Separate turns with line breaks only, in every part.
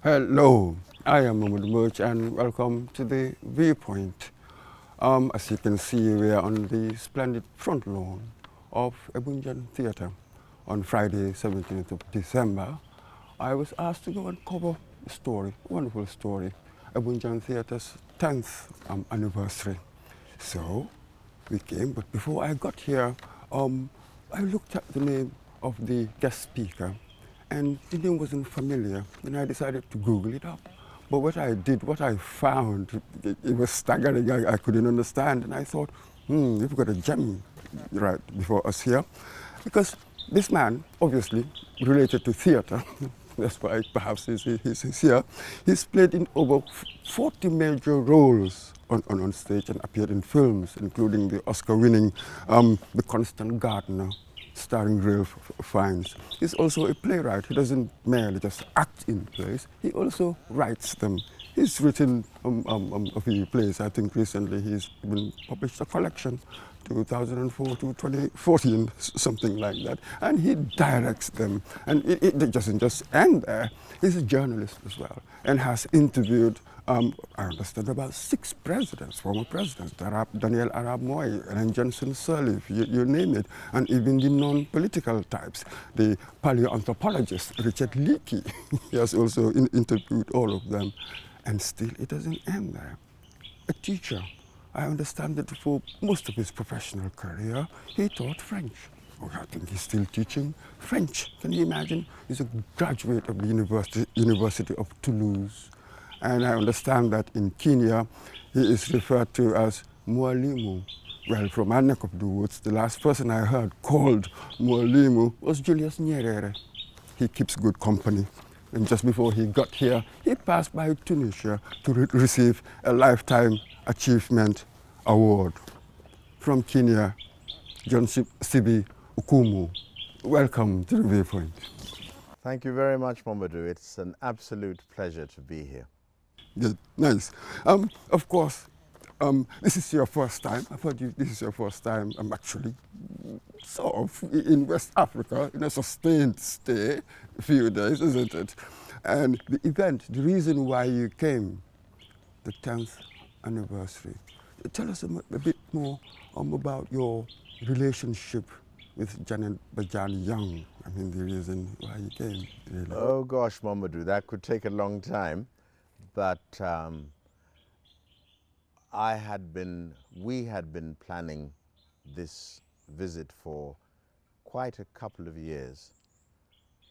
Hello, I am Mahmoud Murch and welcome to the Viewpoint. As you can see, we are on the splendid front lawn of Ebunjan Theatre on Friday, 17th of December. I was asked to go and cover a story, a wonderful story, Ebunjan Theatre's 10th anniversary. So we came, but before I got here, I looked at the name of the guest speaker and the name wasn't familiar, and I decided to Google it up. But what I found, it was staggering. I couldn't understand, and I thought, we've got a gem right before us here, because this man, obviously related to theatre, that's why perhaps he's here. He's played in over 40 major roles on stage and appeared in films, including the Oscar-winning The Constant Gardener, starring Ralph Fiennes. He's also a playwright. He doesn't merely just act in plays, he also writes them. He's written a few plays. I think recently he's even published a collection, 2004 to 2014, something like that. And he directs them. And it doesn't just end there. He's a journalist as well and has interviewed I understand about 6 presidents, former presidents, Daniel Arap Moi, and Johnson Sirleaf, you name it, and even the non-political types, the paleoanthropologist Richard Leakey. He has also interviewed all of them. And still it doesn't end there. A teacher. I understand that for most of his professional career, he taught French. Oh, I think he's still teaching French. Can you imagine? He's a graduate of the University of Toulouse. And I understand that in Kenya, he is referred to as Mwalimu. Well, from my neck of the woods, the last person I heard called Mwalimu was Julius Nyerere. He keeps good company. And just before he got here, he passed by Tunisia to receive a Lifetime Achievement Award. From Kenya, John SIBI-OKUMU. Welcome to the Viewpoint.
Thank you very much, Mamadou. It's an absolute pleasure to be here.
Yeah, nice. Of course, this is your first time. I've heard this is your first time. I'm actually sort of in West Africa in a sustained stay, a few days, isn't it? And the event, the reason why you came, the 10th anniversary. Tell us a bit more about your relationship with Janet Bajani Young. I mean, the reason why you came, really.
Oh gosh, Mamadou, that could take a long time. But we had been planning this visit for quite a couple of years.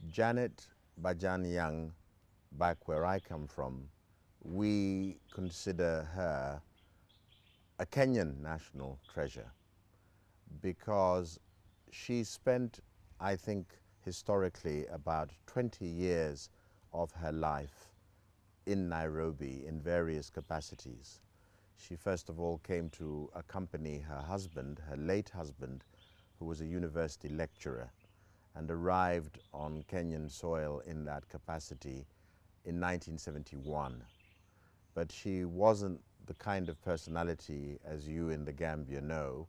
Janet Bajani Young, back where I come from, we consider her a Kenyan national treasure because she spent, I think, historically about 20 years of her life in Nairobi in various capacities. She first of all came to accompany her husband, her late husband, who was a university lecturer, and arrived on Kenyan soil in that capacity in 1971. But she wasn't the kind of personality, as you in the Gambia know,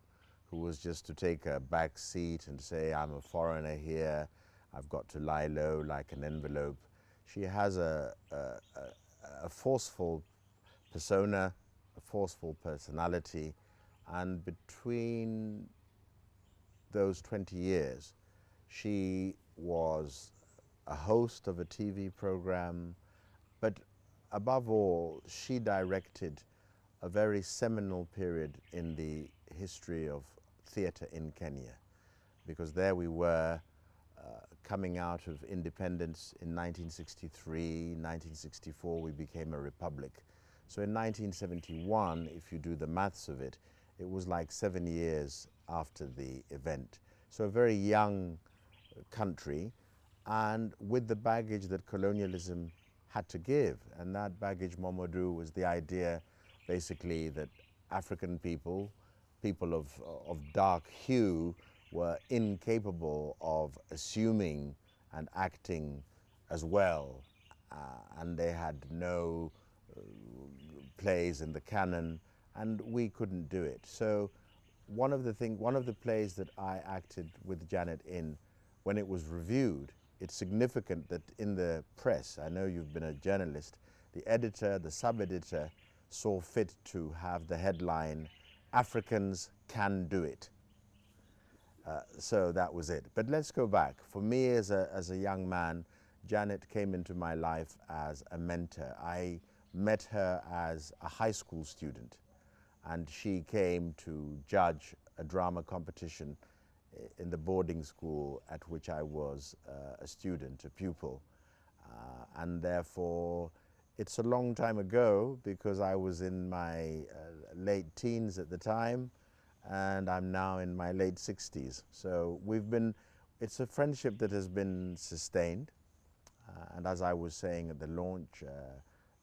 who was just to take a back seat and say, I'm a foreigner here, I've got to lie low like an envelope. She has a forceful persona, a forceful personality, and between those 20 years, she was a host of a TV program, but above all, she directed a very seminal period in the history of theatre in Kenya, because there we were coming out of independence in 1963, 1964 we became a republic. So in 1971, if you do the maths of it, it was like 7 years after the event. So a very young country, and with the baggage that colonialism had to give. And that baggage, Mamadou, was the idea basically that African people of dark hue, were incapable of assuming and acting as well. And they had no plays in the canon, and we couldn't do it. So one of the plays that I acted with Janet in, when it was reviewed it's significant that in the press, I know you've been a journalist, the editor, the sub-editor saw fit to have the headline, "Africans Can Do It." So that was it. But let's go back. For me as a young man, Janet came into my life as a mentor. I met her as a high school student, and she came to judge a drama competition in the boarding school at which I was a student, a pupil. And therefore, it's a long time ago because I was in my late teens at the time, and I'm now in my late 60s. So it's a friendship that has been sustained. And as I was saying at the launch,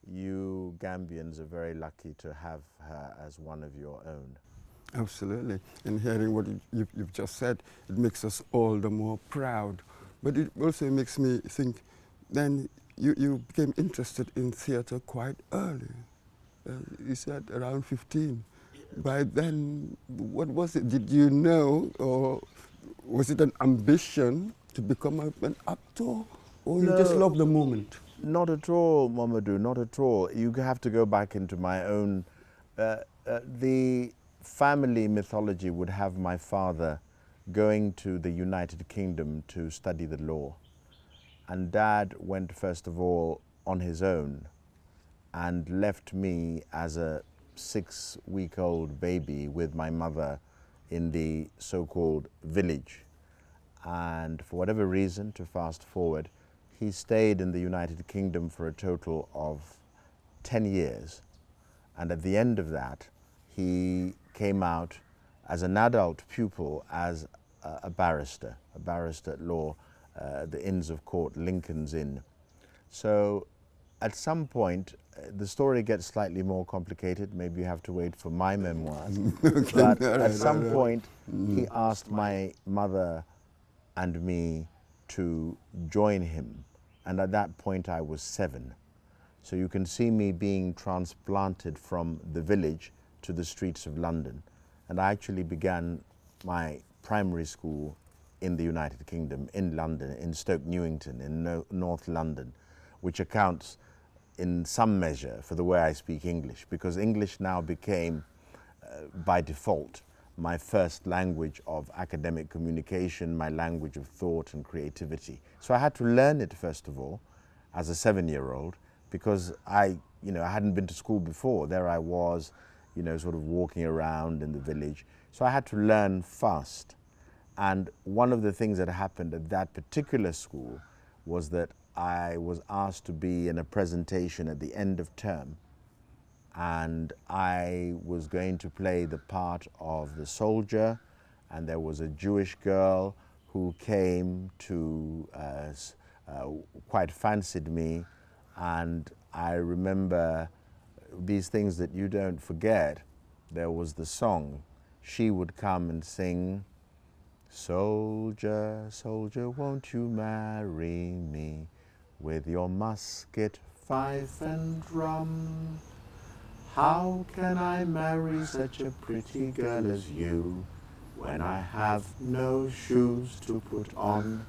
you Gambians are very lucky to have her as one of your own.
Absolutely. And hearing what you've just said, it makes us all the more proud. But it also makes me think, then you became interested in theatre quite early. You said around 15. By then, what was it? Did you know, or was it an ambition to become an actor, or you just loved the moment?
Not at all, Mamadou, not at all. You have to go back into my own... the family mythology would have my father going to the United Kingdom to study the law. And Dad went, first of all, on his own and left me as a 6-week-old baby with my mother in the so-called village. And for whatever reason, to fast forward, he stayed in the United Kingdom for a total of 10 years. And at the end of that, he came out as an adult pupil as a barrister at law, the Inns of Court, Lincoln's Inn. So at some point, the story gets slightly more complicated. Maybe you have to wait for my memoirs. But at some point, he asked my mother and me to join him. And at that point, I was 7. So you can see me being transplanted from the village to the streets of London. And I actually began my primary school in the United Kingdom, in London, in Stoke Newington, in North London, which accounts in some measure for the way I speak English, because English now became, by default, my first language of academic communication, my language of thought and creativity. So I had to learn it, first of all, as a 7-year-old, because I hadn't been to school before. There I was, sort of walking around in the village. So I had to learn fast. And one of the things that happened at that particular school was that I was asked to be in a presentation at the end of term. And I was going to play the part of the soldier, and there was a Jewish girl who came to quite fancied me. And I remember these things that you don't forget. There was the song. She would come and sing, "Soldier, soldier, won't you marry me with your musket, fife and drum? How can I marry such a pretty girl as you when I have no shoes to put on?"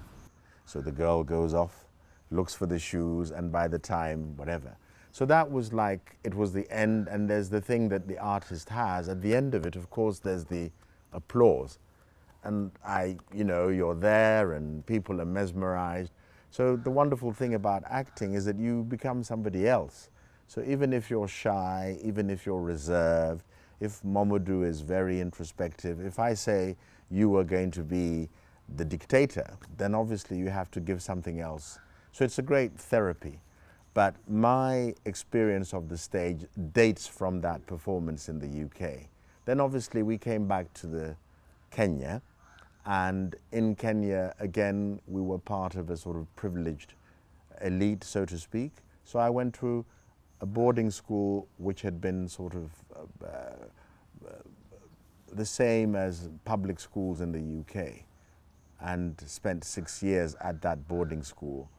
So the girl goes off, looks for the shoes, and by the time, whatever. So that was like, it was the end, and there's the thing that the artist has. At the end of it, of course, there's the applause. And you're there and people are mesmerized. So the wonderful thing about acting is that you become somebody else. So even if you're shy, even if you're reserved, if Mamadou is very introspective, if I say you are going to be the dictator, then obviously you have to give something else. So it's a great therapy. But my experience of the stage dates from that performance in the UK. Then obviously we came back to Kenya, and in Kenya, again, we were part of a sort of privileged elite, so to speak. So I went to a boarding school which had been sort of the same as public schools in the UK, and spent 6 years at that boarding school.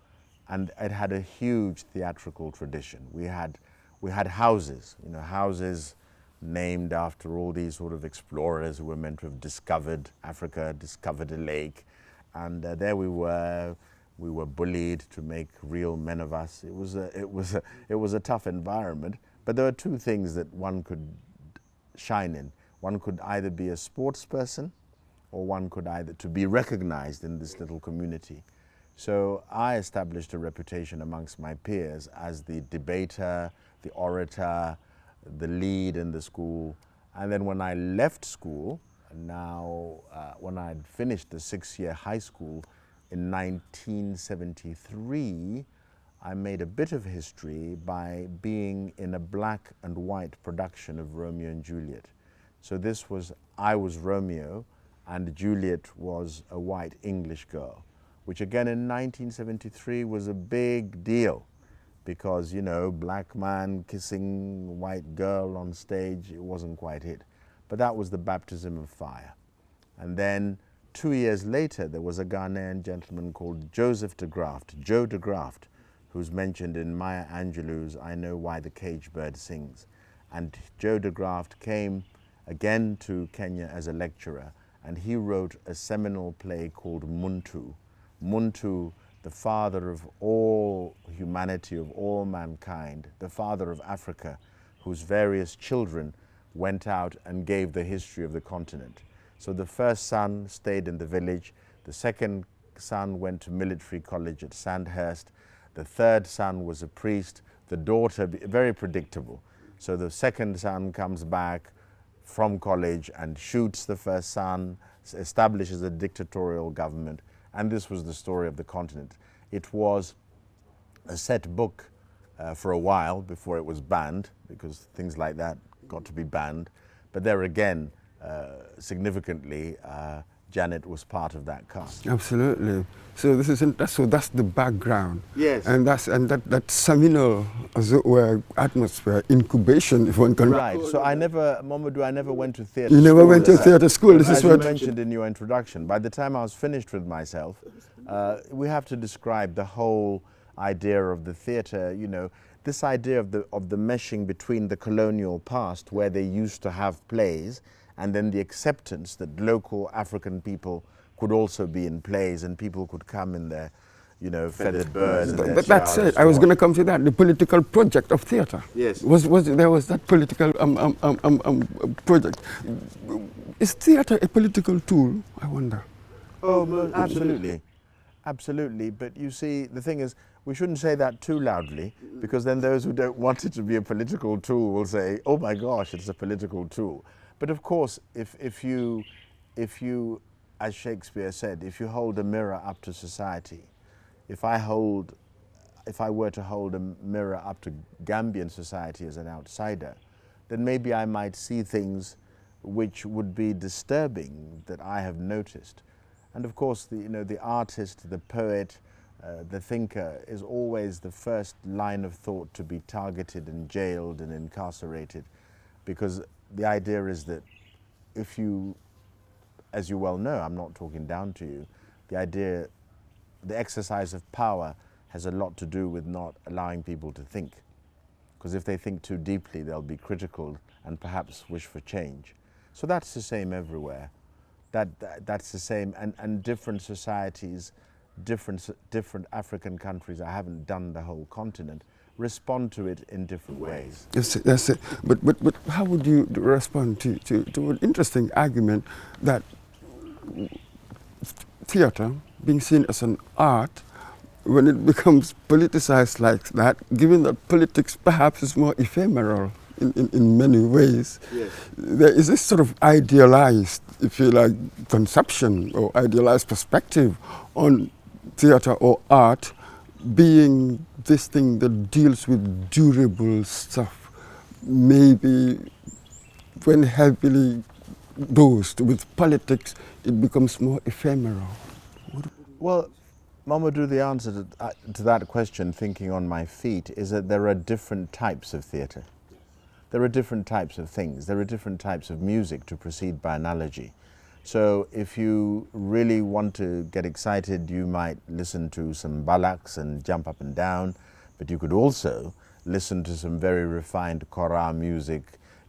And it had a huge theatrical tradition. We had houses, houses named after all these sort of explorers who were meant to have discovered Africa, discovered a lake. And there we were We were bullied to make real men of us. It was a tough environment, but there were two things that one could shine in. One could either be a sports person, or one could either to be recognized in this little community. So I established a reputation amongst my peers as the debater, the orator, the lead in the school. And then when I left school, when I had finished the 6-year high school in 1973, I made a bit of history by being in a black and white production of Romeo and Juliet. So I was Romeo and Juliet was a white English girl, which again in 1973 was a big deal because, you know, black man kissing white girl on stage, it wasn't quite it. But that was the baptism of fire. And then 2 years later, there was a Ghanaian gentleman called Joseph de Graft, Joe de Graft, who's mentioned in Maya Angelou's I Know Why the Caged Bird Sings. And Joe de Graft came again to Kenya as a lecturer, and he wrote a seminal play called Muntu. Muntu, the father of all humanity, of all mankind, the father of Africa, whose various children went out and gave the history of the continent. So the first son stayed in the village, the second son went to military college at Sandhurst, the third son was a priest, the daughter, very predictable. So the second son comes back from college and shoots the first son, establishes a dictatorial government, and this was the story of the continent. It was a set book for a while before it was banned, because things like that got to be banned. But there again, significantly, Janet was part of that cast.
Absolutely. So that's the background.
Yes.
And that seminal, as it were, atmosphere, incubation, if one can.
Right. So I never went to theatre.
You never went to theatre school. This is
what
what
you mentioned in your introduction. By the time I was finished with myself, we have to describe the whole idea of the theatre. You know, this idea of the meshing between the colonial past, where they used to have plays, and then the acceptance that local African people could also be in plays and people could come in their, you know, feathered birds.
But that's it. I was going to come to that. The political project of theatre.
Yes.
There was that political project. Is theatre a political tool? I wonder.
Oh, absolutely. Absolutely. But you see, the thing is, we shouldn't say that too loudly, because then those who don't want it to be a political tool will say, oh my gosh, it's a political tool. But of course, if you, as Shakespeare said, if you hold a mirror up to society, if I were to hold a mirror up to Gambian society as an outsider, then maybe I might see things which would be disturbing that I have noticed. And of course, the artist, the poet, the thinker is always the first line of thought to be targeted and jailed and incarcerated, because the idea is that if you, as you well know, I'm not talking down to you, the exercise of power has a lot to do with not allowing people to think. Because if they think too deeply, they'll be critical and perhaps wish for change. So that's the same everywhere. That's the same, and different societies, different African countries, I haven't done the whole continent, respond to it in different ways.
Yes. But how would you respond to an interesting argument that theatre, being seen as an art, when it becomes politicized like that, given that politics perhaps is more ephemeral in many ways, yes, there is this sort of idealized, if you like, conception or idealized perspective on theatre or art being this thing that deals with durable stuff. Maybe when heavily dosed with politics, it becomes more ephemeral.
Well, Mamadou, the answer to that question, thinking on my feet, is that there are different types of theatre. There are different types of things. There are different types of music, to proceed by analogy. So if you really want to get excited, you might listen to some ballaks and jump up and down, but you could also listen to some very refined kora music,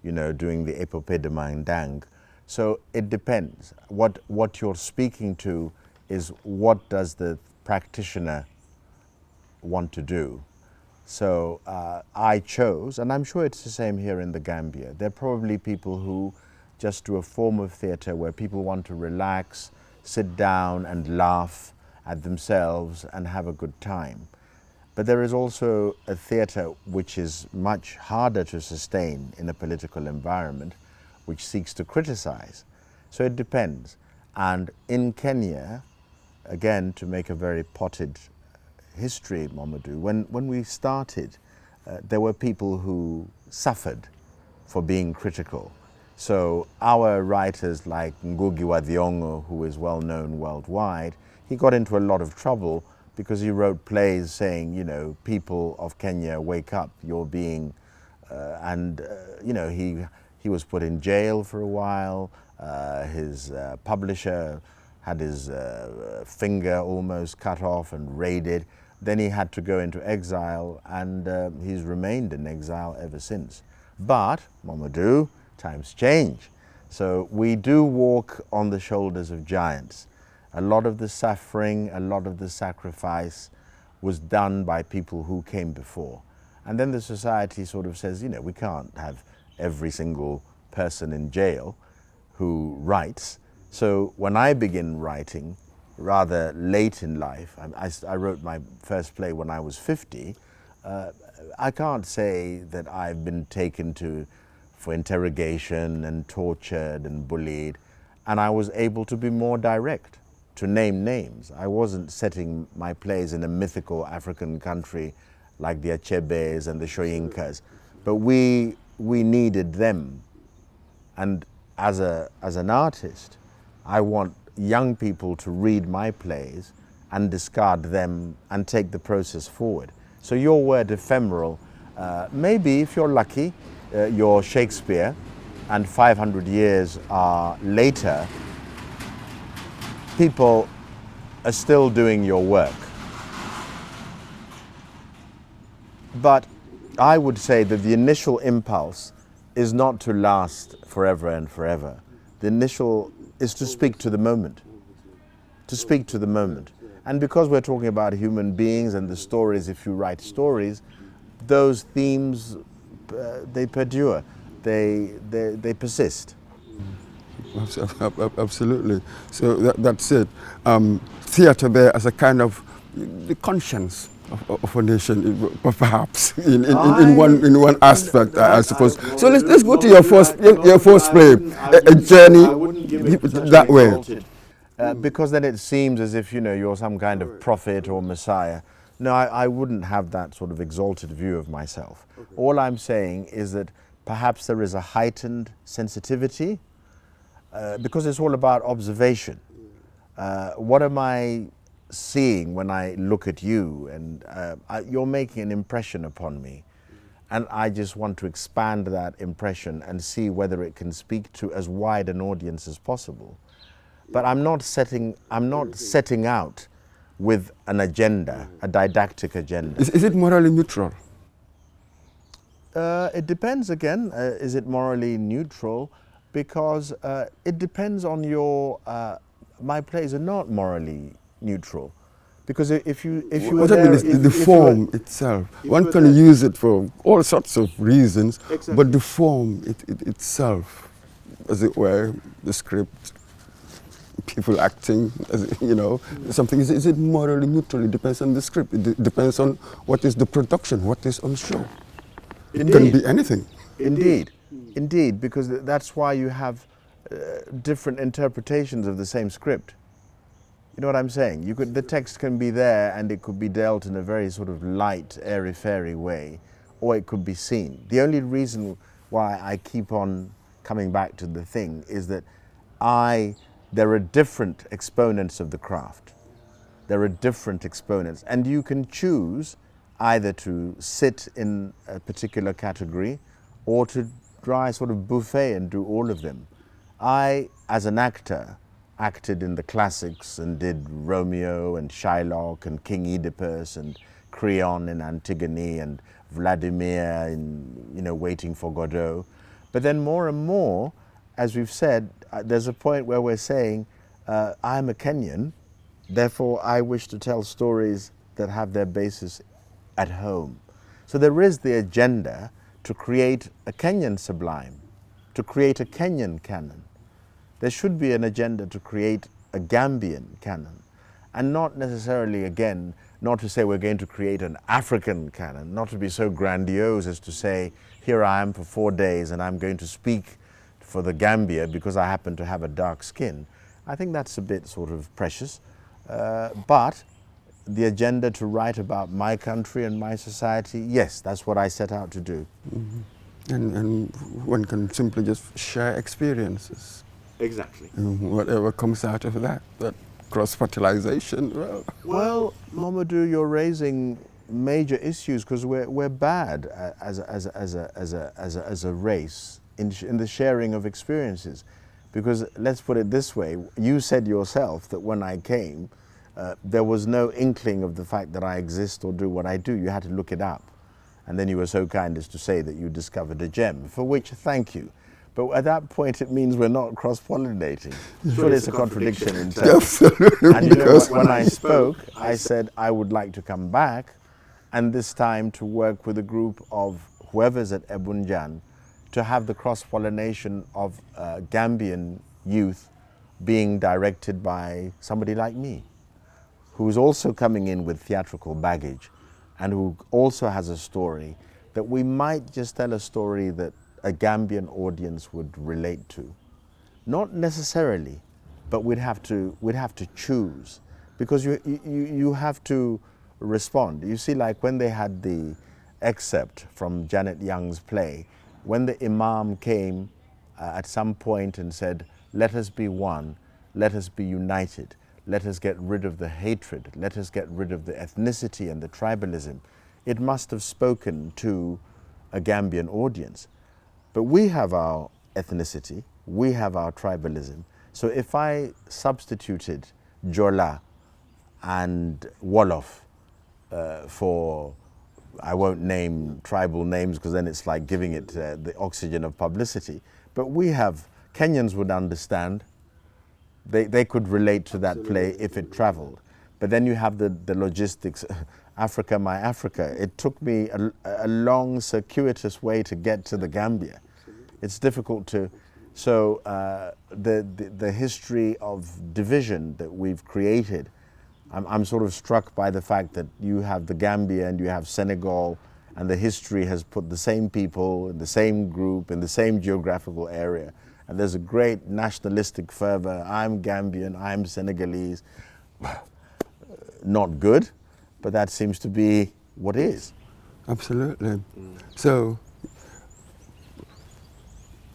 you know, doing the epopee de Mandang. So it depends. What you're speaking to is what does the practitioner want to do. So I chose, and I'm sure it's the same here in the Gambia, there are probably people who just do a form of theatre where people want to relax, sit down and laugh at themselves and have a good time. But there is also a theatre which is much harder to sustain in a political environment, which seeks to criticize. So it depends. And in Kenya, again, to make a very potted history, Mamadou, when we started, there were people who suffered for being critical. So our writers like Ngugi wa Thiong'o, who is well known worldwide, he got into a lot of trouble because he wrote plays saying, you know, people of Kenya, wake up, you're being, you know, he was put in jail for a while. His publisher had his finger almost cut off and raided. Then he had to go into exile, and he's remained in exile ever since. But, Mamadou, times change. So we do walk on the shoulders of giants. A lot of the suffering, a lot of the sacrifice was done by people who came before. And then the society sort of says, you know, we can't have every single person in jail who writes. So when I begin writing, rather late in life, I wrote my first play when I was 50, I can't say that I've been taken for interrogation and tortured and bullied, and I was able to be more direct, to name names. I wasn't setting my plays in a mythical African country like the Achebes and the Shoyinkas, but we needed them. And as an artist, I want young people to read my plays and discard them and take the process forward. So your word ephemeral, maybe if you're lucky, you're Shakespeare, and 500 years later, people are still doing your work. But I would say that the initial impulse is not to last forever and forever. The initial is to speak to the moment, to speak to the moment. And because we're talking about human beings and the stories, if you write stories, those themes, they perdure, they persist.
Absolutely. So that's it. Theatre there as a kind of the conscience of a nation, perhaps in one aspect, I suppose. So let's go to your first play, a journey that way.
Because then it seems as if, you know, you're some kind of prophet or messiah. No, I wouldn't have that sort of exalted view of myself. All I'm saying is that perhaps there is a heightened sensitivity because it's all about observation. What am I seeing when I look at you? And you're making an impression upon me. And I just want to expand that impression and see whether it can speak to as wide an audience as possible. But I'm not setting out with an agenda, a didactic agenda.
Is it morally neutral?
It depends again. Is it morally neutral? Because it depends on your. My plays are not morally neutral, because if you
what I mean is the form itself. One can use it for all sorts of reasons, exactly. But the form itself, as it were, the script, people acting, you know, something. Is it morally neutral? It depends on the script. It depends on what is the production, what is on show. It can be anything.
Indeed, because that's why you have different interpretations of the same script. You know what I'm saying? The text can be there and it could be dealt in a very sort of light, airy-fairy way, or it could be seen. The only reason why I keep on coming back to the thing is that there are different exponents of the craft. There are different exponents, and you can choose either to sit in a particular category or to try a sort of buffet and do all of them. I, as an actor, acted in the classics and did Romeo and Shylock and King Oedipus and Creon in Antigone and Vladimir in, you know, Waiting for Godot. But then more and more, as we've said, there's a point where we're saying, I'm a Kenyan, Therefore, I wish to tell stories that have their basis at home. So there is the agenda to create a Kenyan sublime, to create a Kenyan canon. There should be an agenda to create a Gambian canon, and not necessarily, again, not to say we're going to create an African canon, not to be so grandiose as to say, here I am for 4 days and I'm going to speak for the Gambia because I happen to have a dark skin. I think that's a bit sort of precious, but the agenda to write about my country and my society, yes, that's what I set out to do.
Mm-hmm. And one can simply just share experiences.
Exactly.
Whatever comes out of that cross-fertilization,
well, Mamadou, you're raising major issues because we're bad as a race in the sharing of experiences. Because let's put it this way, you said yourself that when I came, there was no inkling of the fact that I exist or do what I do. You had to look it up. And then you were so kind as to say that you discovered a gem, for which thank you. But at that point, it means we're not cross-pollinating. Surely it's a contradiction in terms. And you know what, when I spoke, I said I would like to come back, and this time to work with a group of whoever's at Ebunjan to have the cross-pollination of Gambian youth being directed by somebody like me, who's also coming in with theatrical baggage and who also has a story that we might just tell a story that a Gambian audience would relate to. Not necessarily, but we'd have to choose, because you have to respond. You see, like when they had the excerpt from Janet Young's play, when the Imam came at some point and said, let us be one, let us be united, let us get rid of the hatred, let us get rid of the ethnicity and the tribalism, it must have spoken to a Gambian audience. But we have our ethnicity, we have our tribalism. So if I substituted Jola and Wolof for, I won't name tribal names because then it's like giving it the oxygen of publicity, but we have, Kenyans would understand, they could relate to that play if it traveled. But then you have the logistics, Africa, my Africa. It took me a long, circuitous way to get to the Gambia. It's difficult to, so the history of division that we've created, I'm sort of struck by the fact that you have the Gambia and you have Senegal, and the history has put the same people in the same group, in the same geographical area. And there's a great nationalistic fervor. I'm Gambian, I'm Senegalese. Not good, but that seems to be what is.
Absolutely. So,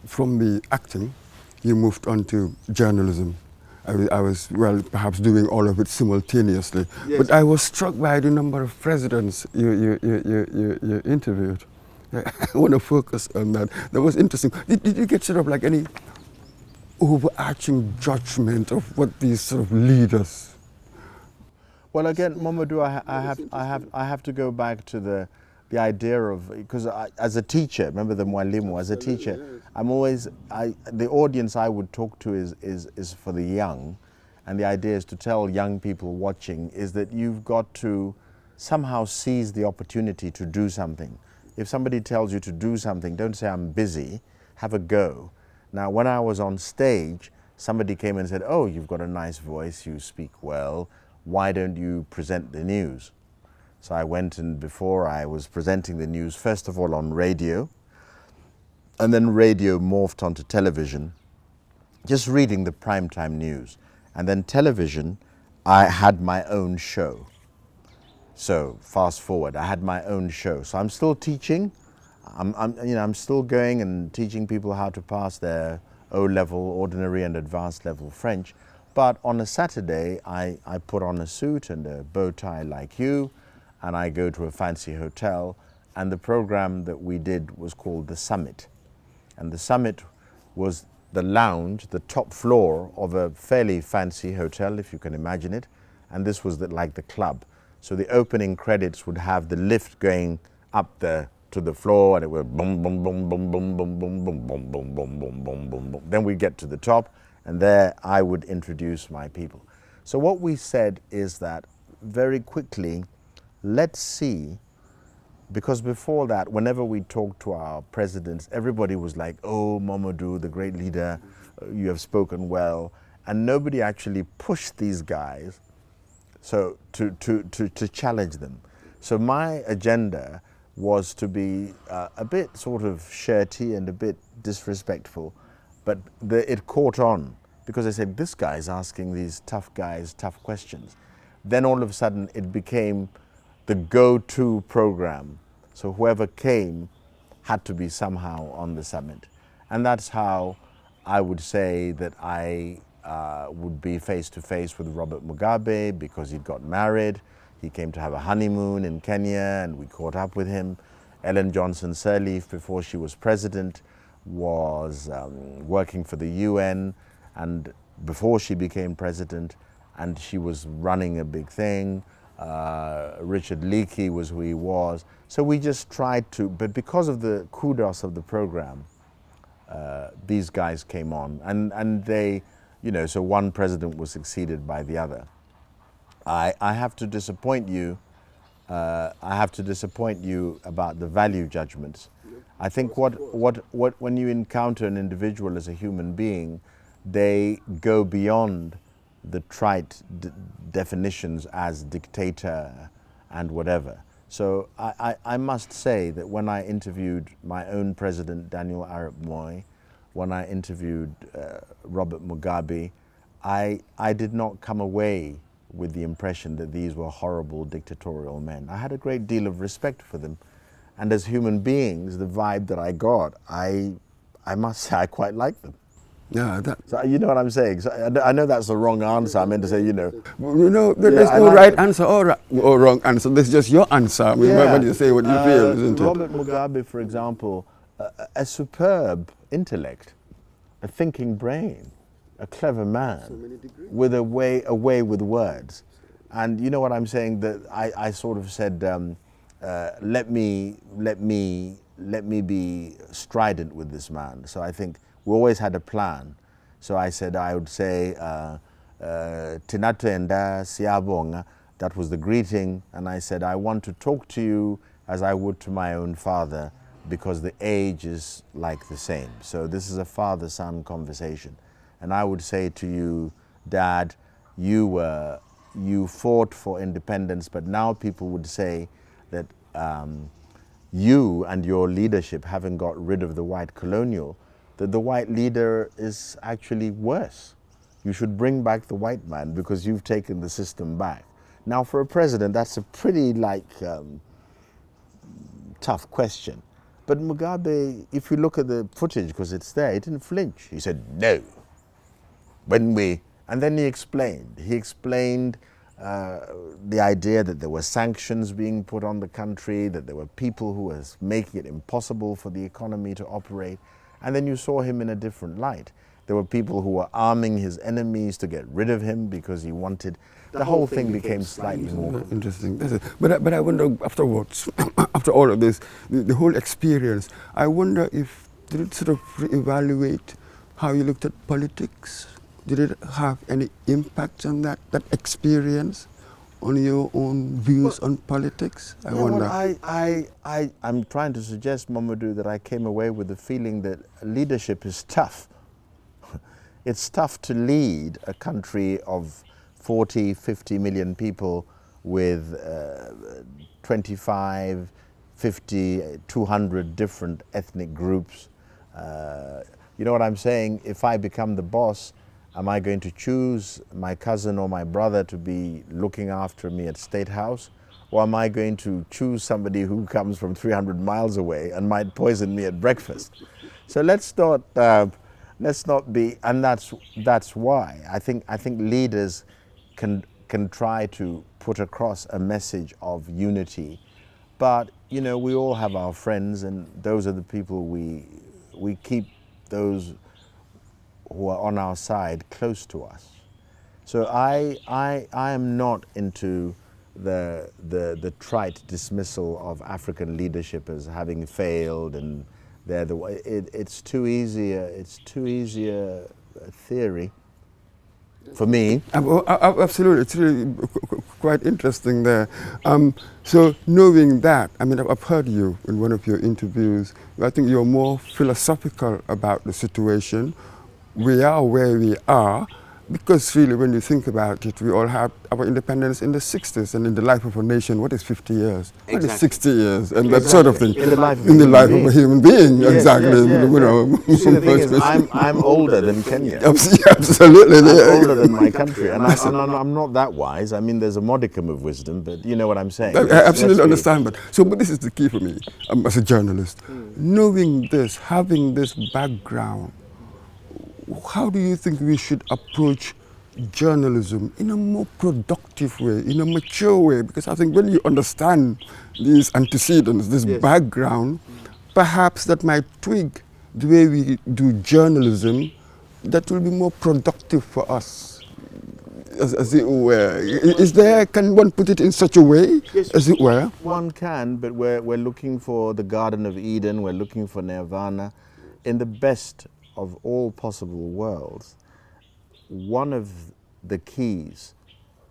from the acting, you moved on to journalism. I was, well, perhaps doing all of it simultaneously. Yes. But I was struck by the number of presidents you interviewed. I want to focus on that. That was interesting. Did you get sort of like any overarching judgment of what these sort of leaders?
Well, again, Mamadou, I have to go back to the idea of, because as a teacher, remember the mwalimu, as a teacher, I'm always, the audience I would talk to is for the young, and the idea is to tell young people watching is that you've got to somehow seize the opportunity to do something. If somebody tells you to do something, don't say I'm busy, have a go. Now, when I was on stage, somebody came and said, oh, you've got a nice voice, you speak well, why don't you present the news? So I went, and before I was presenting the news, first of all on radio, and then radio morphed onto television, just reading the primetime news. And then television, I had my own show. So fast forward, I had my own show. So I'm still teaching. I'm still going and teaching people how to pass their O-level, ordinary and advanced level French. But on a Saturday, I put on a suit and a bow tie like you, and I go to a fancy hotel, and the program that we did was called The Summit. And The Summit was the lounge, the top floor of a fairly fancy hotel, if you can imagine it, and this was like the club. So the opening credits would have the lift going up to the floor, and it would boom, boom, boom, boom, boom, boom, boom, boom, boom, boom, boom, boom, boom, boom, boom, boom. Then we get to the top, and there I would introduce my people. So what we said is that very quickly, let's see, because before that, whenever we talked to our presidents, everybody was like, oh, Mamadou, the great leader, you have spoken well. And nobody actually pushed these guys so to challenge them. So my agenda was to be a bit sort of shirty and a bit disrespectful, but it caught on because I said, this guy's asking these tough guys tough questions. Then all of a sudden it became the go-to program. So whoever came had to be somehow on the summit. And that's how I would say that I would be face to face with Robert Mugabe because he'd got married. He came to have a honeymoon in Kenya and we caught up with him. Ellen Johnson Sirleaf, before she was president, was working for the UN, and before she became president, and she was running a big thing. Richard Leakey was who he was. So we just tried to, but because of the kudos of the program, these guys came on, and they, you know, so one president was succeeded by the other. I have to disappoint you. I have to disappoint you about the value judgments. I think when you encounter an individual as a human being, they go beyond the trite definitions as dictator and whatever. So I must say that when I interviewed my own president, Daniel Arap Moi, when I interviewed Robert Mugabe, I did not come away with the impression that these were horrible dictatorial men. I had a great deal of respect for them. And as human beings, the vibe that I got, I must say I quite like them.
Yeah,
So you know what I'm saying? So I know that's the wrong answer. I meant to say, you know.
You know, there's no right answer or wrong answer. There's just your answer. I mean, when you say what you feel, isn't it?
Robert Mugabe, for example, a superb intellect, a thinking brain, a clever man, with a way with words. And you know what I'm saying? That I sort of said, let me be strident with this man. So I think we always had a plan. So I said I would say Tinatenda Siabonga. That was the greeting, and I said I want to talk to you as I would to my own father, because the age is like the same. So this is a father-son conversation. And I would say to you, Dad, you fought for independence, but now people would say that you and your leadership haven't got rid of the white colonial, that the white leader is actually worse. You should bring back the white man because you've taken the system back. Now for a president, that's a pretty tough question. But Mugabe, if you look at the footage, because it's there, he didn't flinch. He said, no. And then he explained. He explained the idea that there were sanctions being put on the country, that there were people who were making it impossible for the economy to operate. And then you saw him in a different light. There were people who were arming his enemies to get rid of him because he wanted. The whole thing became slightly more
interesting. But I wonder afterwards, after all of this, the whole experience, I wonder if did it sort of reevaluate how you looked at politics? Did it have any impact on that experience, on your own views on politics? I wonder.
Well, I'm trying to suggest, Mamadou, that I came away with the feeling that leadership is tough. It's tough to lead a country of 40, 50 million people with 25, 50, 200 different ethnic groups. You know what I'm saying? If I become the boss, am I going to choose my cousin or my brother to be looking after me at State House? Or am I going to choose somebody who comes from 300 miles away and might poison me at breakfast? So let's not be, and that's why I think leaders can try to put across a message of unity, but you know, we all have our friends, and those are the people we keep, those who are on our side close to us. So I am not into the trite dismissal of African leadership as having failed and they're the way. It's too easy a theory. for me.
Absolutely, it's really quite interesting there. So knowing that, I mean, I've heard you in one of your interviews. I think you're more philosophical about the situation. We are where we are because really, when you think about it, we all had our independence in the 60s, and in the life of a nation, what is 50 years? What is 60 years? And that sort of thing.
In the life of,
a human being,
yes,
exactly.
Yes,
you know.
See, the thing is, I'm older than Kenya.
Absolutely.
I'm older than my country, and I'm not that wise. I mean, there's a modicum of wisdom, but you know what I'm saying.
I absolutely understand, but this is the key for me as a journalist. Knowing this, having this background, how do you think we should approach journalism in a more productive way, in a mature way? Because I think when you understand these antecedents, this background, perhaps that might twig the way we do journalism, that will be more productive for us, as it were. Is there, can one put it in such a way, as it were?
One can, but we're looking for the Garden of Eden, we're looking for nirvana. In the best of all possible worlds, one of the keys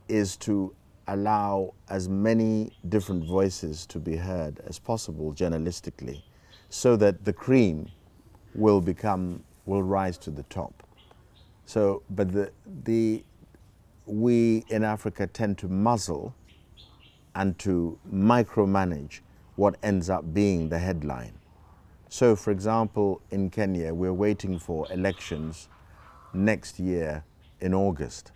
is to allow as many different voices to be heard as possible journalistically, so that the cream will rise to the top. So, but we in Africa tend to muzzle and to micromanage what ends up being the headline. So, for example, in Kenya, we're waiting for elections next year in August.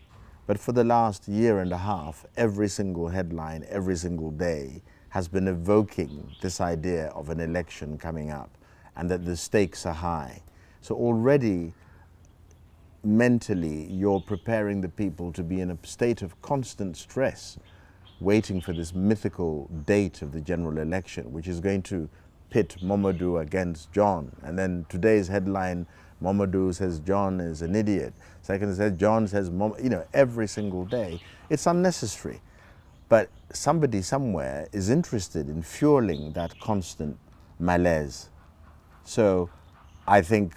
But for the last year and a half, every single headline, every single day, has been evoking this idea of an election coming up and that the stakes are high. So already, mentally, you're preparing the people to be in a state of constant stress, waiting for this mythical date of the general election, which is going to pit Momodu against John. And then today's headline, Momodu says John is an idiot. Second says John says, every single day. It's unnecessary. But somebody somewhere is interested in fueling that constant malaise. So I think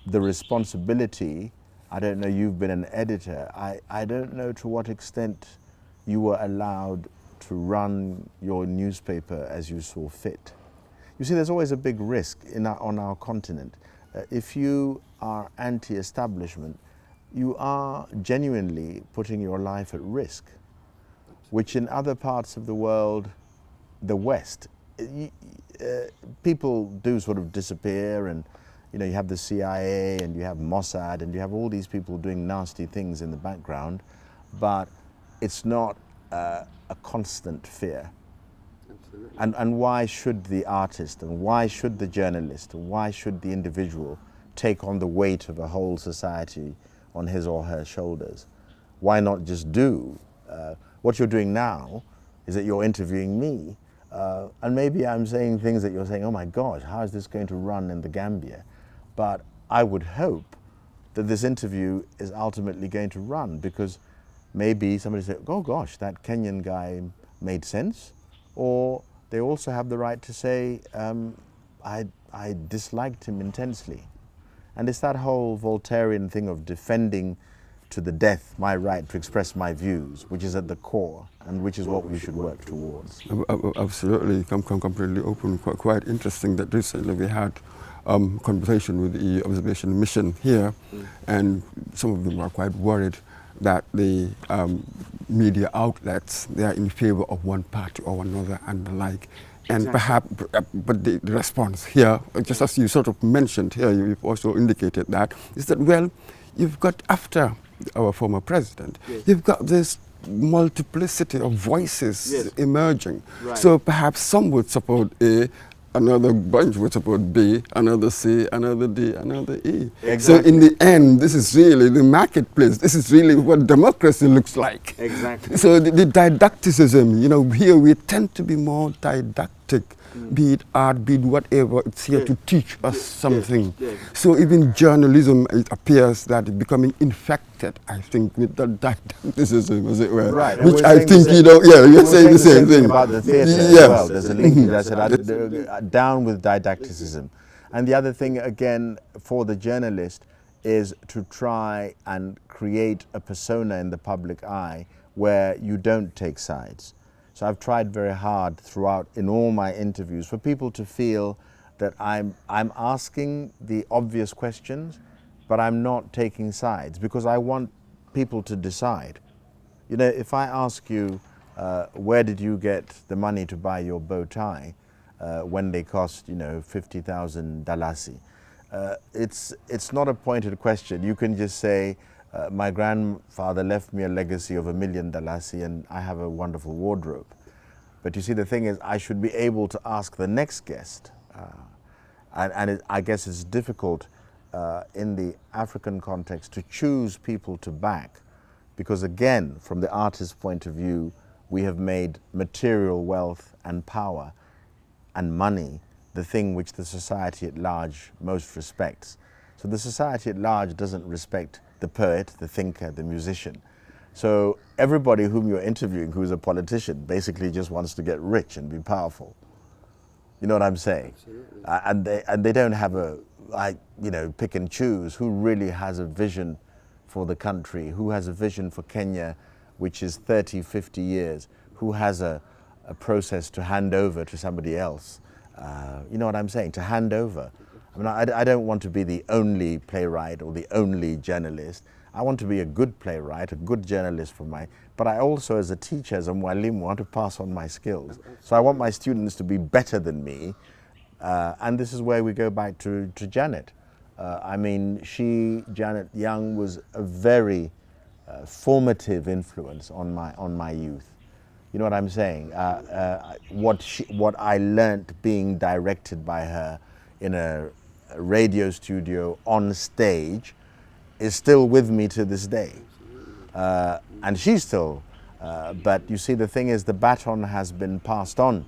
the responsibility, I don't know, you've been an editor, I don't know to what extent you were allowed to run your newspaper as you saw fit. You see, there's always a big risk on our continent. If you are anti-establishment, you are genuinely putting your life at risk, which in other parts of the world, the West, people do sort of disappear, and you have the CIA and you have Mossad and you have all these people doing nasty things in the background, but it's not a constant fear. And why should the artist, and why should the journalist, and why should the individual take on the weight of a whole society on his or her shoulders? Why not just do what you're doing now? Is that you're interviewing me, and maybe I'm saying things that you're saying, oh my gosh, how is this going to run in the Gambia? But I would hope that this interview is ultimately going to run, because maybe somebody said, oh gosh, that Kenyan guy made sense. Or they also have the right to say, I disliked him intensely. And it's that whole Voltairean thing of defending to the death my right to express my views, which is at the core, and which is what we should work towards.
Absolutely, I'm completely open. Quite interesting that recently we had conversation with the observation mission here, and some of them are quite worried that the media outlets, they are in favor of one party or another and the like. And perhaps, but the response here, just as you sort of mentioned here, you've also indicated that, is that, well, you've got, after our former president, you've got this multiplicity of voices emerging. Right. So perhaps some would support A, another bunch would support B, another C, another D, another E. Exactly. So in the end, this is really the marketplace. This is really what democracy looks like. Exactly. So the didacticism, here we tend to be more didactic, be it art, be it whatever, it's here to teach us something. So even journalism, it appears that it's becoming infected, I think, with the didacticism, as it were. Right. Which I think, you're saying the same thing.
About the theatre as well. There's a link that said, down with didacticism. And the other thing, again, for the journalist, is to try and create a persona in the public eye where you don't take sides. So I've tried very hard throughout in all my interviews for people to feel that I'm asking the obvious questions, but I'm not taking sides, because I want people to decide. You know, if I ask you, where did you get the money to buy your bow tie when they cost, you know, 50,000 dalasi? It's not a pointed question. You can just say, my grandfather left me a legacy of $1 million dalasi and I have a wonderful wardrobe. But you see, the thing is, I should be able to ask the next guest. I guess it's difficult in the African context to choose people to back, because again, from the artist's point of view, we have made material wealth and power and money the thing which the society at large most respects. So the society at large doesn't respect the poet, the thinker, the musician. So everybody whom you're interviewing who's a politician basically just wants to get rich and be powerful. You know what I'm saying? And they don't have pick and choose who really has a vision for the country, who has a vision for Kenya, which is 30, 50 years, who has a process to hand over to somebody else. You know what I'm saying? To hand over. I mean, I don't want to be the only playwright or the only journalist. I want to be a good playwright, a good journalist but I also, as a teacher, as a mwalimu, want to pass on my skills. So I want my students to be better than me. And this is where we go back to Janet. I mean, Janet Young, was a very formative influence on my youth. You know what I'm saying? What I learnt being directed by her in a radio studio on stage is still with me to this day. And she's still, but you see, the thing is, the baton has been passed on.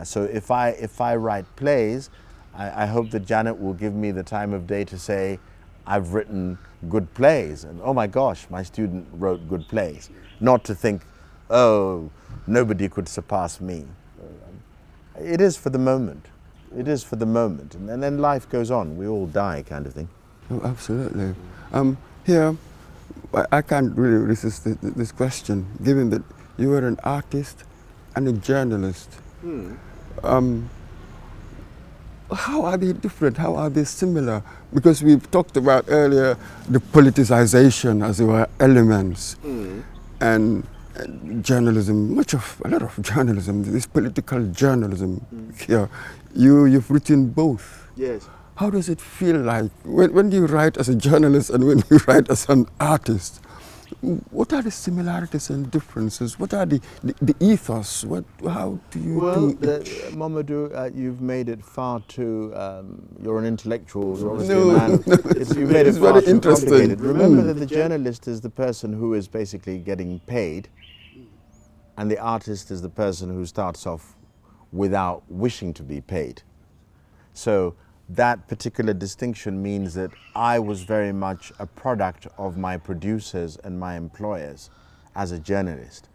So if I write plays, I hope that Janet will give me the time of day to say, I've written good plays, and oh my gosh, my student wrote good plays. Not to think, oh, nobody could surpass me. It is for the moment. It is for the moment, and then life goes on. We all die, kind of thing.
Oh, absolutely. Here, I can't really resist this question, given that you were an artist and a journalist. How are they different? How are they similar? Because we've talked about earlier the politicization, as it were, elements, and journalism. A lot of journalism, this political journalism here. You've written both.
Yes.
How does it feel like when you write as a journalist and when you write as an artist? What are the similarities and differences? What are the ethos? How do you
Mamadou, you've made it far too, you're an intellectual, you're obviously a man. You've made it far
very
too
interesting.
complicated. Remember that the journalist is the person who is basically getting paid, and the artist is the person who starts off without wishing to be paid. So that particular distinction means that I was very much a product of my producers and my employers as a journalist.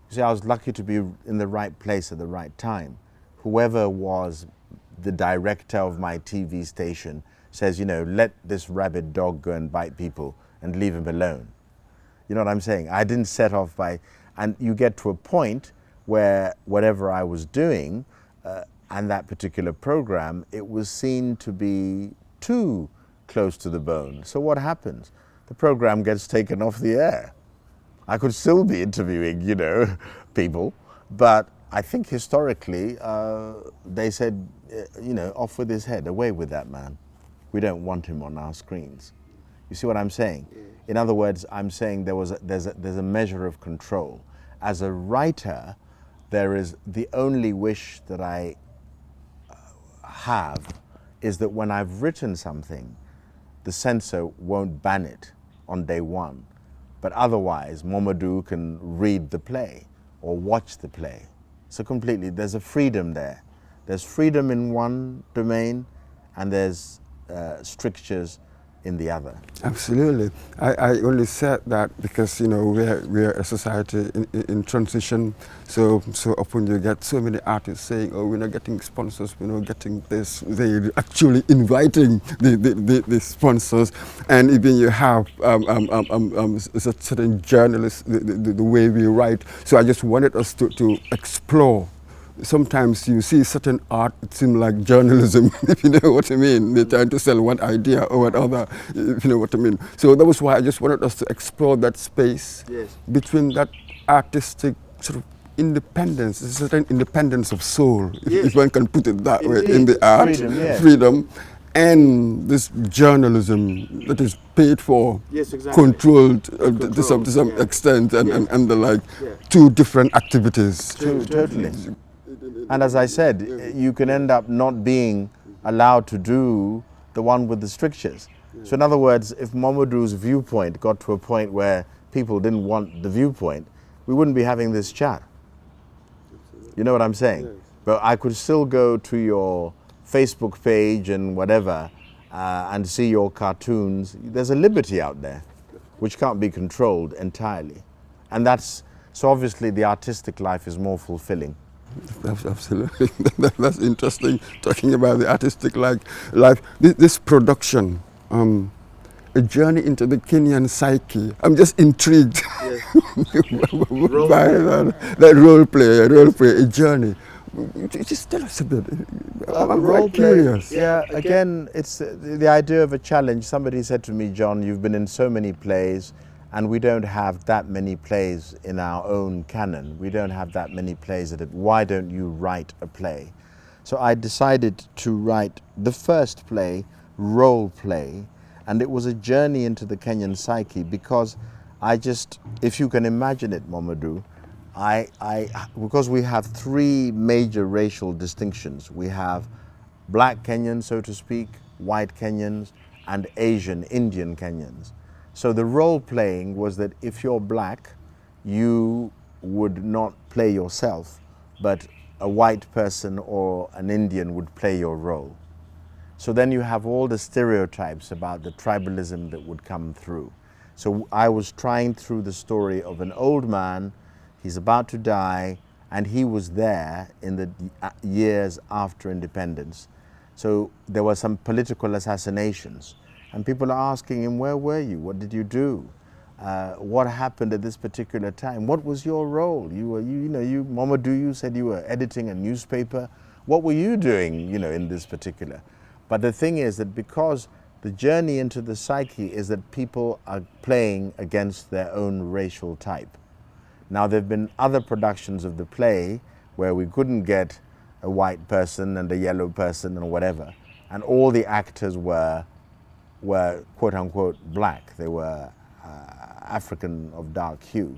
You see, I was lucky to be in the right place at the right time. Whoever was the director of my TV station says, you know, let this rabid dog go and bite people and leave him alone. You know what I'm saying? I didn't set off by, and you get to a point where whatever I was doing, and that particular program, it was seen to be too close to the bone. So what happens? The program gets taken off the air. I could still be interviewing, you know, people, but I think historically they said, you know, off with his head, away with that man. We don't want him on our screens. You see what I'm saying? In other words, I'm saying there's a measure of control. As a writer, there is the only wish that I have is that when I've written something, the censor won't ban it on day one. But otherwise, Mamadou can read the play or watch the play. So completely, there's a freedom there. There's freedom in one domain, and there's strictures in the other.
Absolutely. I only said that because, you know, we're a society in transition. So often you get so many artists saying, oh, we're not getting sponsors, we're not getting this. They're actually inviting the sponsors. And even you have certain journalists, the way we write. So I just wanted us to explore. Sometimes you see certain art, it seems like journalism, if you know what I mean. They're trying to sell one idea or another, if you know what I mean. So that was why I just wanted us to explore that space between that artistic sort of independence, a certain independence of soul, if one can put it that way, in the art, freedom, and this journalism that is paid for, controlled to some extent, and the like, two different activities.
Totally. And as I said, you can end up not being allowed to do the one with the strictures. So in other words, if Momodu's Viewpoint got to a point where people didn't want the Viewpoint, we wouldn't be having this chat. You know what I'm saying? Yes. But I could still go to your Facebook page and whatever and see your cartoons. There's a liberty out there which can't be controlled entirely. And that's, so obviously the artistic life is more fulfilling.
Absolutely. That's interesting, talking about the artistic life. This production, a journey into the Kenyan psyche. I'm just intrigued by that role play, a journey. Just tell us a bit. I'm quite curious.
Yeah, again, it's the idea of a challenge. Somebody said to me, John, you've been in so many plays, and we don't have that many plays in our own canon. We don't have that many plays. Why don't you write a play? So I decided to write the first play, role play, and it was a journey into the Kenyan psyche, because if you can imagine it, Momodu, because we have three major racial distinctions. We have black Kenyans, so to speak, white Kenyans, and Asian, Indian Kenyans. So the role playing was that if you're black, you would not play yourself, but a white person or an Indian would play your role. So then you have all the stereotypes about the tribalism that would come through. So I was trying through the story of an old man, he's about to die, and he was there in the years after independence. So there were some political assassinations. And people are asking him, where were you? What did you do? What happened at this particular time? What was your role? Momodu, you said you were editing a newspaper. What were you doing, in this particular? But the thing is that because the journey into the psyche is that people are playing against their own racial type. Now, there have been other productions of the play where we couldn't get a white person and a yellow person and whatever, and all the actors were quote-unquote black. They were African of dark hue.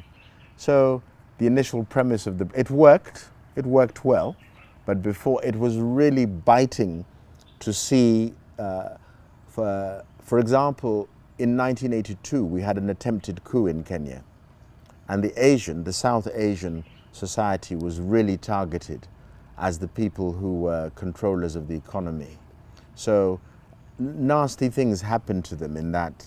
So the initial premise of it worked well, but before it was really biting to see, for example, in 1982 we had an attempted coup in Kenya, and the South Asian society was really targeted as the people who were controllers of the economy. So nasty things happened to them in that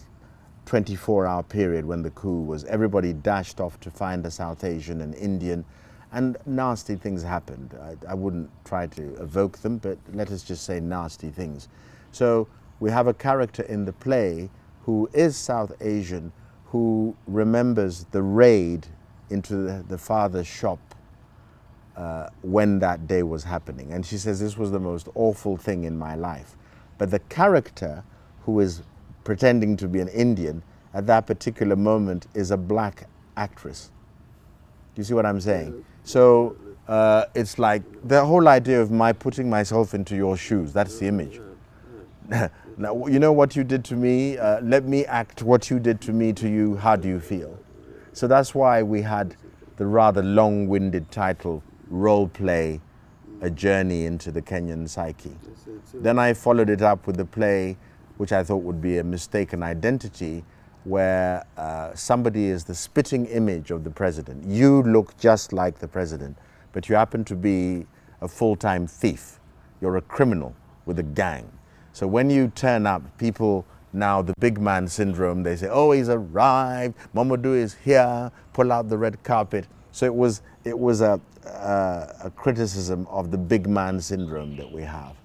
24-hour period when the coup was. Everybody dashed off to find a South Asian and Indian, and nasty things happened. I wouldn't try to evoke them, but let us just say nasty things. So we have a character in the play who is South Asian, who remembers the raid into the father's shop when that day was happening. And she says, this was the most awful thing in my life. But the character who is pretending to be an Indian at that particular moment is a black actress. Do you see what I'm saying? So it's like the whole idea of my putting myself into your shoes, that's the image. Now, you know what you did to me? Let me act what you did to me to you. How do you feel? So that's why we had the rather long-winded title, Role Play, A Journey into the Kenyan Psyche. Then I followed it up with the play, which I thought would be a mistaken identity, where somebody is the spitting image of the president. You look just like the president, but you happen to be a full-time thief. You're a criminal with a gang. So when you turn up, people now the big man syndrome. They say, oh, he's arrived, Mamadou is here, pull out the red carpet. So it was a criticism of the big man syndrome that we have.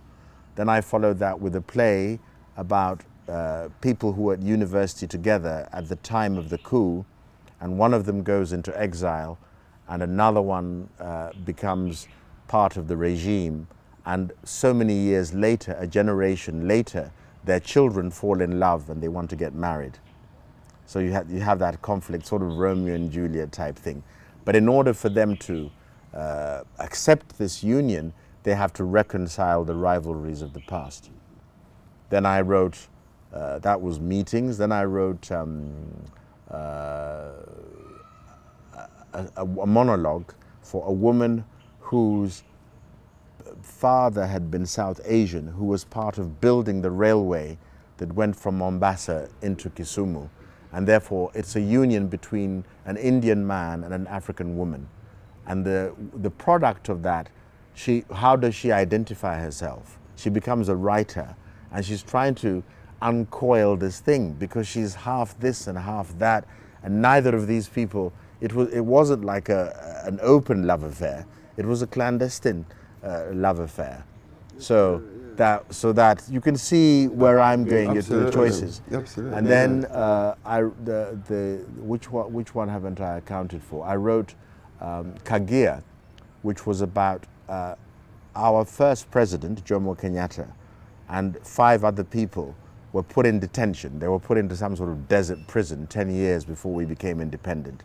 Then I followed that with a play about people who were at university together at the time of the coup, and one of them goes into exile and another one becomes part of the regime, and so many years later, a generation later, their children fall in love and they want to get married. So you have that conflict, sort of Romeo and Juliet type thing. But in order for them to accept this union, they have to reconcile the rivalries of the past. Then I wrote, that was Meetings, then I wrote a monologue for a woman whose father had been South Asian, who was part of building the railway that went from Mombasa into Kisumu. And therefore, it's a union between an Indian man and an African woman. And the product of that, how does she identify herself? She becomes a writer, and she's trying to uncoil this thing because she's half this and half that, and neither of these people, it wasn't like an open love affair. It was a clandestine love affair. So that you can see where I'm going with the choices.
Absolutely.
And then which one haven't I accounted for? I wrote Kagia, which was about our first president, Jomo Kenyatta, and 5 other people were put in detention. They were put into some sort of desert prison 10 years before we became independent.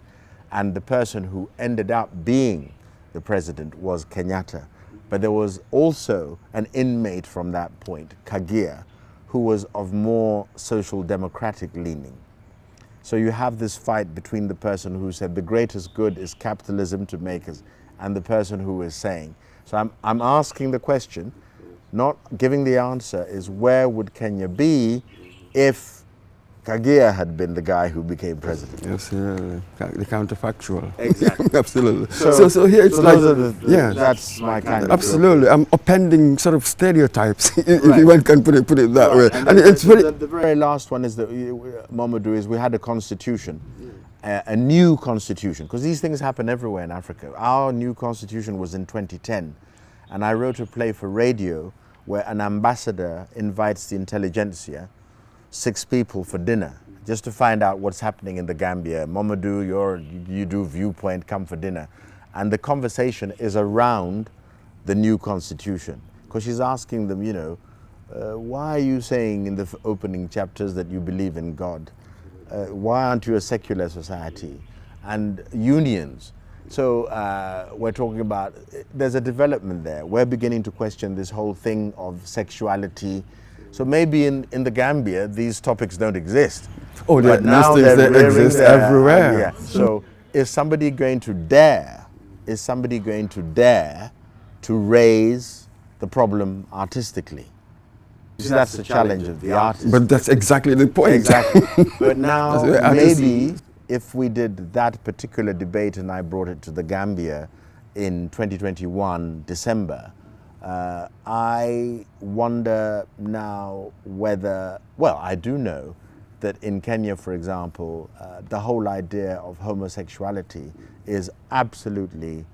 And the person who ended up being the president was Kenyatta. But there was also an inmate from that point, Kagia, who was of more social democratic leaning. So you have this fight between the person who said the greatest good is capitalism to make us, and the person who is saying. So I'm asking the question, not giving the answer, is where would Kenya be if Kagia had been the guy who became president?
Absolutely. The counterfactual.
Exactly.
Absolutely. So here it's like, yeah,
that's my kind of.
Absolutely. I'm upending sort of stereotypes, if one can put it that way.
And it's the very last one is that Mamadou is we had a constitution, a new constitution, because these things happen everywhere in Africa. Our new constitution was in 2010, and I wrote a play for radio where an ambassador invites the intelligentsia, 6 people for dinner, just to find out what's happening in the Gambia. Mamadou, you do Viewpoint, come for dinner. And the conversation is around the new constitution, because she's asking them, why are you saying in the opening chapters that you believe in God? Why aren't you a secular society? And unions. So we're talking about, there's a development there. We're beginning to question this whole thing of sexuality. So maybe in the Gambia, these topics don't exist.
Oh,
but now
these things that exist everywhere.
Yeah. So is somebody going to dare to raise the problem artistically? So that's the challenge of the artist.
But that's exactly the point.
Exactly. But now maybe if we did that particular debate and I brought it to the Gambia in 2021, December, I wonder now whether, well, I do know that in Kenya, for example, the whole idea of homosexuality is absolutely,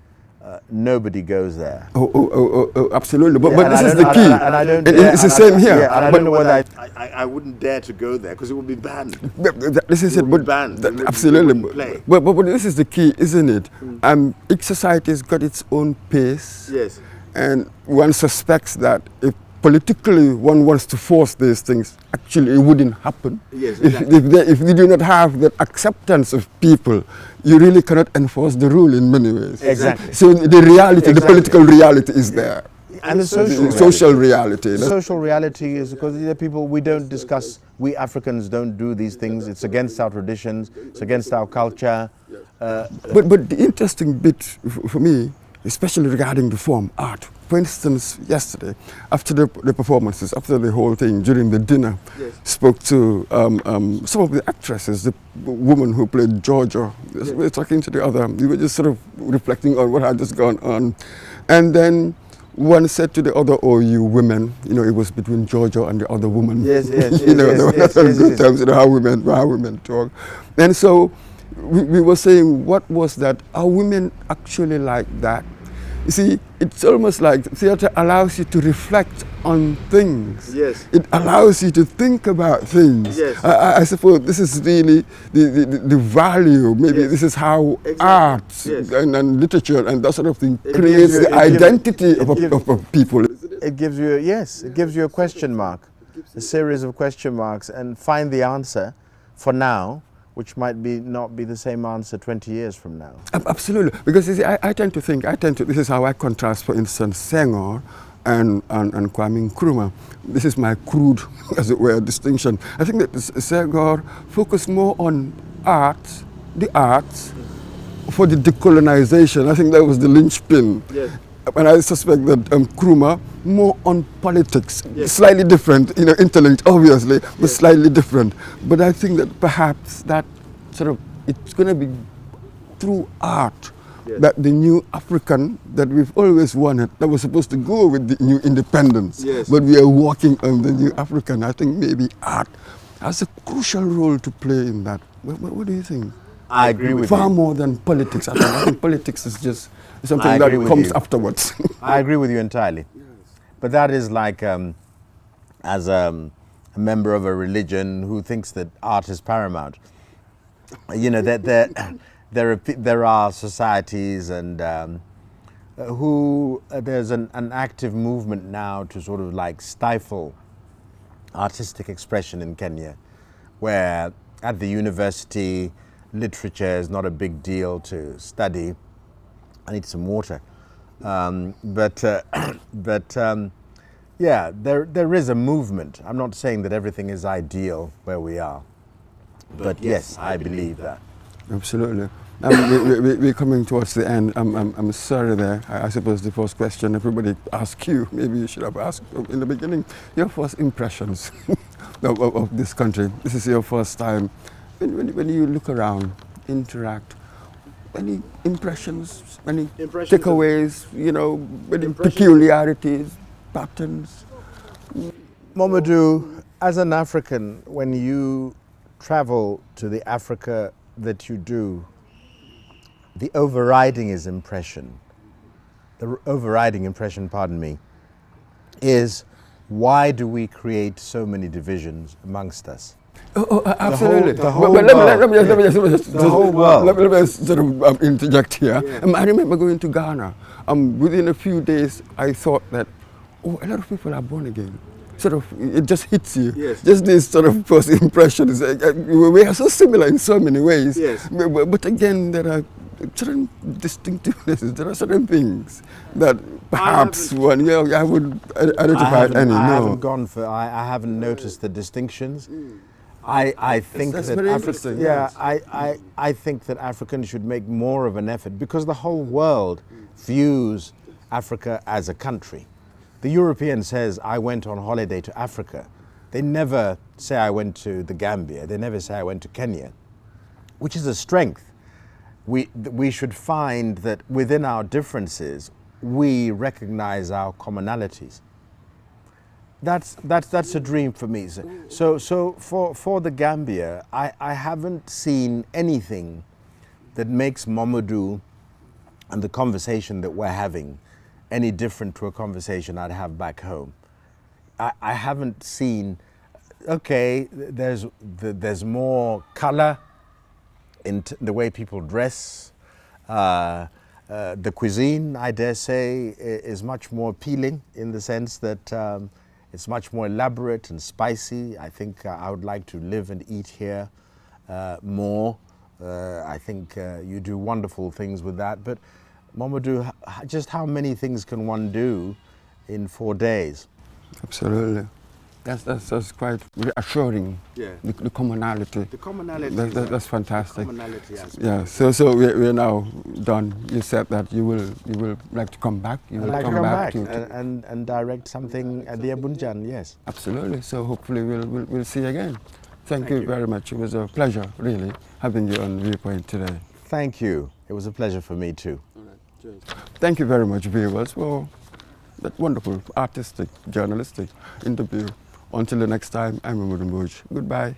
nobody goes there.
Oh, absolutely. But,
Yeah,
but this is the key.
And I don't
it's the same here.
Yeah, and I don't know whether I wouldn't dare to go there because it would be banned.
This is it. But
banned.
Absolutely. But this is the key, isn't it? Each society's got its own pace.
Yes.
And one suspects that if politically one wants to force these things, actually it wouldn't happen.
Yes, exactly.
If they do not have the acceptance of people, you really cannot enforce the rule in many ways.
Exactly.
So the reality, the political reality is there.
And the
social reality.
The social reality is because the people, we don't discuss, we Africans don't do these things. It's against our traditions, it's against our culture.
But the interesting bit for me, especially regarding the form, art. For instance, yesterday, after the performances, after the whole thing, during the dinner, spoke to some of the actresses, the woman who played Georgia. We were talking to the other, we were just sort of reflecting on what had just gone on. And then one said to the other, "Oh, you women," you know, it was between Georgia and the other woman.
Yes, yes,
you know,
yes,
good times, you know, how women talk. And so we were saying, what was that? Are women actually like that? You see, it's almost like theater allows you to reflect on things.
Yes.
It allows you to think about things.
Yes.
I suppose this is really the value. Maybe
Yes.
this is how
Exactly.
art
Yes.
and literature and that sort of thing
It
creates
gives you-
the
it gives-
identity
it
of
gives-
of people.
It gives you, yes, it gives you a question mark, a series of question marks, and find the answer for now, which might not be the same answer 20 years from now.
Absolutely, because you see, I tend to think, this is how I contrast, for instance, Senghor and Kwame Nkrumah. This is my crude, as it were, distinction. I think that Senghor focused more on the arts, for the decolonization. I think that was the linchpin.
Yes.
And I suspect that Nkrumah more on politics,
Yes.
slightly different, you know, interlinked obviously, but slightly different. But I think that perhaps that sort of, it's going to be through art
Yes.
that the new African that we've always wanted, that was supposed to go with the new independence,
Yes.
but we are working on the new African. I think maybe art has a crucial role to play in that. What do you think?
I agree with
Far
you.
more than politics. I think politics is just
I
something that
agree with
comes
you.
afterwards.
I agree with you entirely. But that is like, as a member of a religion who thinks that art is paramount. You know, that there are societies and there's an active movement now to sort of like stifle artistic expression in Kenya, where at the university, literature is not a big deal to study. I need some water. Yeah, there is a movement. I'm not saying that everything is ideal where we are, but yes, I believe that.
Absolutely. We're coming towards the end. I'm sorry there. I suppose the first question everybody asks you, maybe you should have asked in the beginning, your first impressions of this country. This is your first time. When you look around, interact, any impressions, any takeaways, you know, any peculiarities, patterns?
Mamadou, as an African, when you travel to the Africa that you do, the overriding impression, pardon me, is why do we create so many divisions amongst us?
Absolutely.
The whole
But let me just sort of interject here.
Yeah.
I remember going to Ghana. Within a few days, I thought that, a lot of people are born again. Sort of, it just hits you.
Yes.
Just this sort of first impression. We are so similar in so many ways.
Yes.
But again, there are certain distinctivenesses. There are certain things that perhaps I would identify any.
I haven't noticed the distinctions. I think
That's
that
very interesting.
Yeah,
Yes.
I think that Africans should make more of an effort, because the whole world views Africa as a country. The European says, I went on holiday to Africa. They never say I went to the Gambia. They never say I went to Kenya, which is a strength. We should find that within our differences, we recognize our commonalities. That's a dream for me. So for the Gambia, I haven't seen anything that makes Mamadou and the conversation that we're having any different to a conversation I'd have back home. I haven't seen, okay, there's more color in the way people dress. The cuisine, I dare say, is much more appealing in the sense that it's much more elaborate and spicy. I think I would like to live and eat here more. I think you do wonderful things with that. But Mamadou, just how many things can one do in 4 days?
Absolutely. That's quite reassuring.
Yeah.
The commonality.
The commonality.
That's fantastic.
The commonality aspect.
Yeah. So we're now done. You said that you will like to come back. You
I'd
will
like to come back
to
and direct something at the Abunjan, yes.
Absolutely. So hopefully we'll see you again. Thank you very much. It was a pleasure, really, having you on Viewpoint today.
Thank you. It was a pleasure for me too.
Thank you very much, viewers, for that wonderful artistic, journalistic interview. Until the next time, I'm Mahmoud Mbouch. Goodbye.